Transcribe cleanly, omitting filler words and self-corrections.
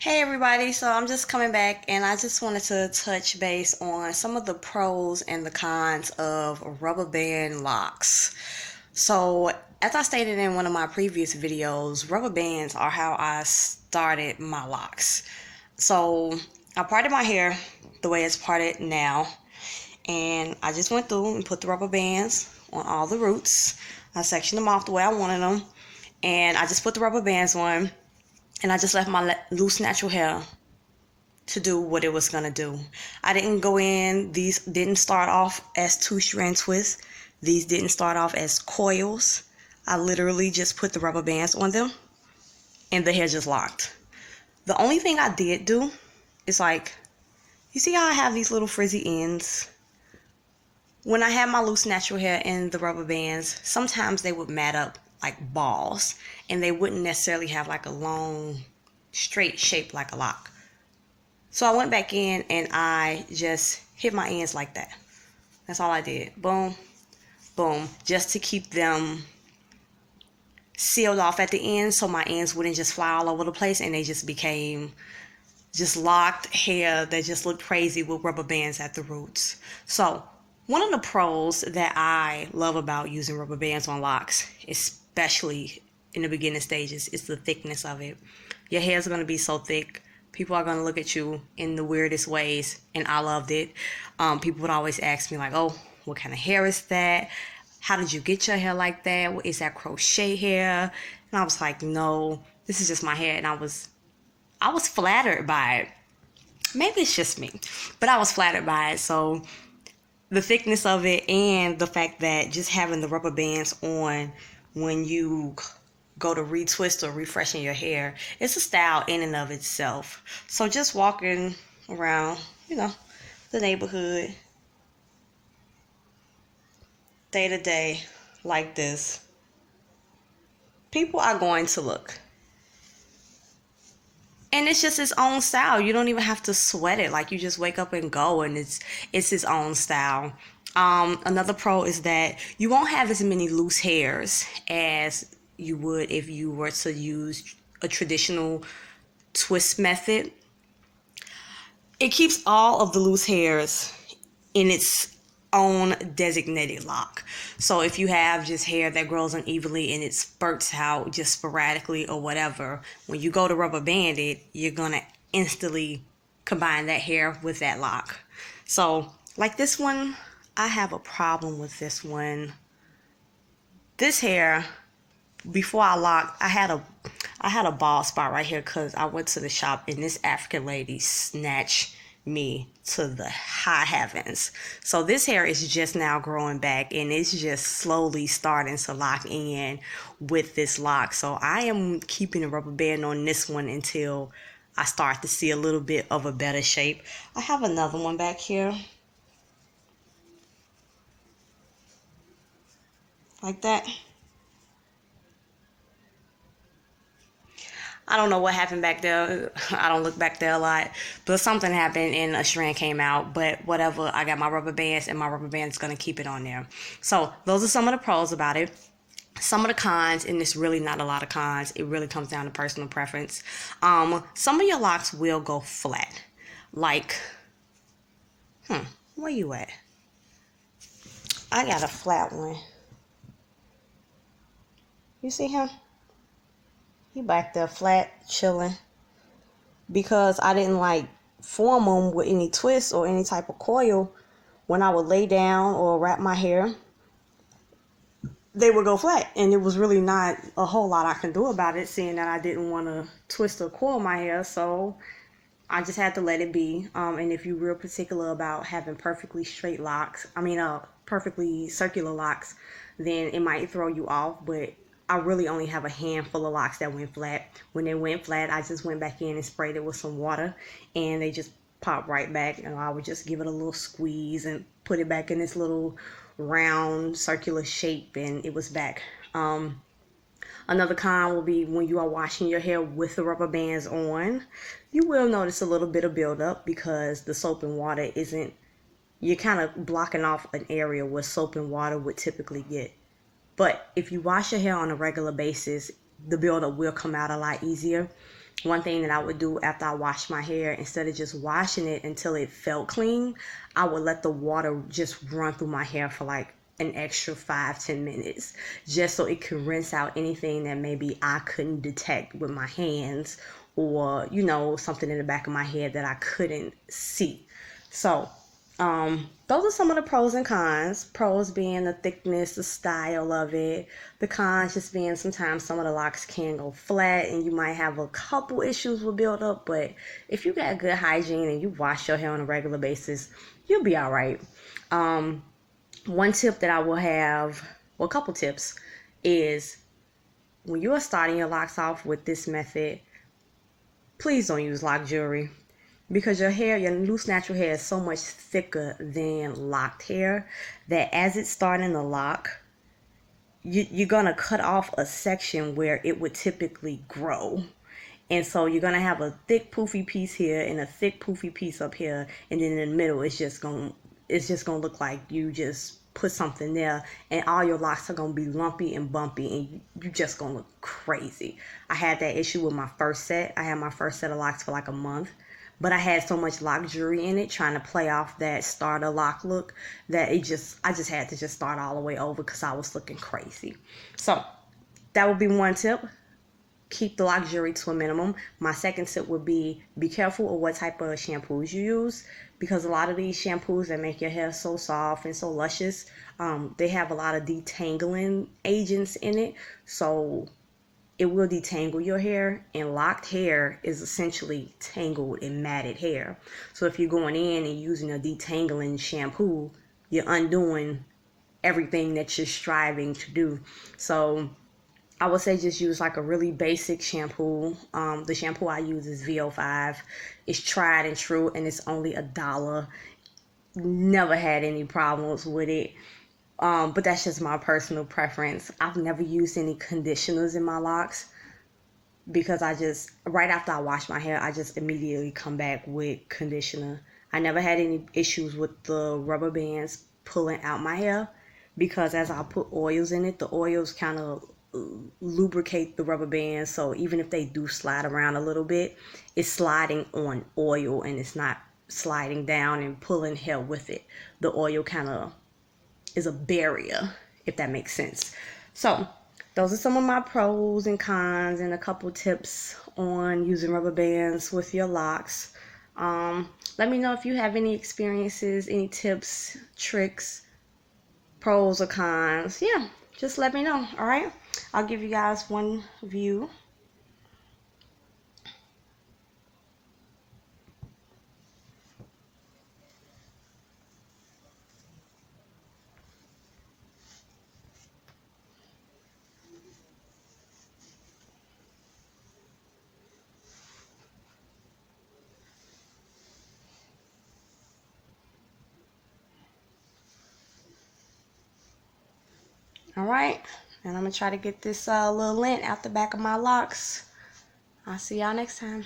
Hey everybody, so I'm just coming back and I just wanted to touch base on some of the pros and the cons of rubber band locks. So, as I stated in one of my previous videos, rubber bands are how I started my locks. So, I parted my hair the way it's parted now, and I just went through and put the rubber bands on all the roots. I sectioned them off the way I wanted them, and I just put the rubber bands on, and I just left my loose natural hair to do what it was gonna do. I didn't go in, these didn't start off as 2-strand twists. These didn't start off as coils. I literally just put the rubber bands on them and the hair just locked. The only thing I did do is you see how I have these little frizzy ends? When I had my loose natural hair in the rubber bands, sometimes they would mat up like balls and they wouldn't necessarily have like a long straight shape like a lock. So I went back in and I just hit my ends like that. That's all I did. Boom, boom, just to keep them sealed off at the end so my ends wouldn't just fly all over the place and they just became just locked hair that just looked crazy with rubber bands at the roots. So one of the pros that I love about using rubber bands on locks, especially in the beginning stages, is the thickness of it. Your hair is going to be so thick. People are going to look at you in the weirdest ways, and I loved it. People would always ask me, like, oh, what kind of hair is that? How did you get your hair like that? Is that crochet hair? And I was like, no, this is just my hair. And I was flattered by it. Maybe it's just me, but I was flattered by it. So the thickness of it and the fact that just having the rubber bands on when you go to retwist or refreshing your hair, it's a style in and of itself. So just walking around, the neighborhood day to day like this, people are going to look. And it's just its own style. You don't even have to sweat it. Like, you just wake up and go, and it's its own style. Another pro is that you won't have as many loose hairs as you would if you were to use a traditional twist method. It keeps all of the loose hairs in its own designated lock. So if you have just hair that grows unevenly and it spurts out just sporadically or whatever, when you go to rubber band it, you're gonna instantly combine that hair with that lock. So like this one, I have a problem with this one. This hair, before I locked, I had a bald spot right here because I went to the shop and this African lady snatched me to the high heavens. So this hair is just now growing back and it's just slowly starting to lock in with this lock. So I am keeping a rubber band on this one until I start to see a little bit of a better shape. I have another one back here. Like that. I don't know what happened back there. I don't look back there a lot. But something happened and a strand came out. But whatever, I got my rubber bands and my rubber band's going to keep it on there. So those are some of the pros about it. Some of the cons, and it's really not a lot of cons. It really comes down to personal preference. Some of your locks will go flat. Like, where you at? I got a flat one. You see him? He back there flat, chilling. Because I didn't form them with any twist or any type of coil. When I would lay down or wrap my hair, they would go flat. And it was really not a whole lot I can do about it, seeing that I didn't want to twist or coil my hair. So I just had to let it be. And if you're real particular about having perfectly straight locks, perfectly circular locks, then it might throw you off. But I really only have a handful of locks that went flat. When they went flat, I just went back in and sprayed it with some water, and they just popped right back. And I would just give it a little squeeze and put it back in this little round circular shape, and it was back. Another con will be when you are washing your hair with the rubber bands on, you will notice a little bit of buildup because the soap and water you're kind of blocking off an area where soap and water would typically get. But if you wash your hair on a regular basis, the buildup will come out a lot easier. one thing that I would do after I washed my hair, instead of just washing it until it felt clean, I would let the water just run through my hair for like an extra 5-10 minutes, just so it could rinse out anything that maybe I couldn't detect with my hands, or something in the back of my head that I couldn't see. So those are some of the pros and cons. Pros being the thickness, the style of it. The cons just being sometimes some of the locks can go flat and you might have a couple issues with build up. But if you got good hygiene and you wash your hair on a regular basis, you'll be all right. One tip that I will have, well, a couple tips, is when you are starting your locks off with this method, please don't use lock jewelry, because your loose natural hair is so much thicker than locked hair that as it's starting to lock, you're gonna cut off a section where it would typically grow. And so you're gonna have a thick poofy piece here and a thick poofy piece up here, and then in the middle it's just gonna look like you just put something there, and all your locks are gonna be lumpy and bumpy, and you just gonna look crazy. I had that issue with my first set. I had my first set of locks for like a month, but I had so much lock jewelry in it trying to play off that starter lock look that I just had to just start all the way over because I was looking crazy. So that would be one tip. Keep the lock jewelry to a minimum. My second tip would be careful of what type of shampoos you use, because a lot of these shampoos that make your hair so soft and so luscious, they have a lot of detangling agents in it. So it will detangle your hair, and locked hair is essentially tangled and matted hair. So if you're going in and using a detangling shampoo, you're undoing everything that you're striving to do. So I would say just use like a really basic shampoo. The shampoo I use is VO5. It's tried and true, and it's only $1. Never had any problems with it. But that's just my personal preference. I've never used any conditioners in my locks, because right after I wash my hair, I just immediately come back with conditioner. I never had any issues with the rubber bands pulling out my hair, because as I put oils in it, the oils kind of lubricate the rubber bands. So even if they do slide around a little bit, it's sliding on oil and it's not sliding down and pulling hair with it. The oil kind of is a barrier, if that makes sense. So those are some of my pros and cons and a couple tips on using rubber bands with your locks. Let me know if you have any experiences, any tips, tricks, pros or cons. Yeah, just let me know. All right, I'll give you guys one view. All right, and I'm gonna try to get this little lint out the back of my locks. I'll see y'all next time.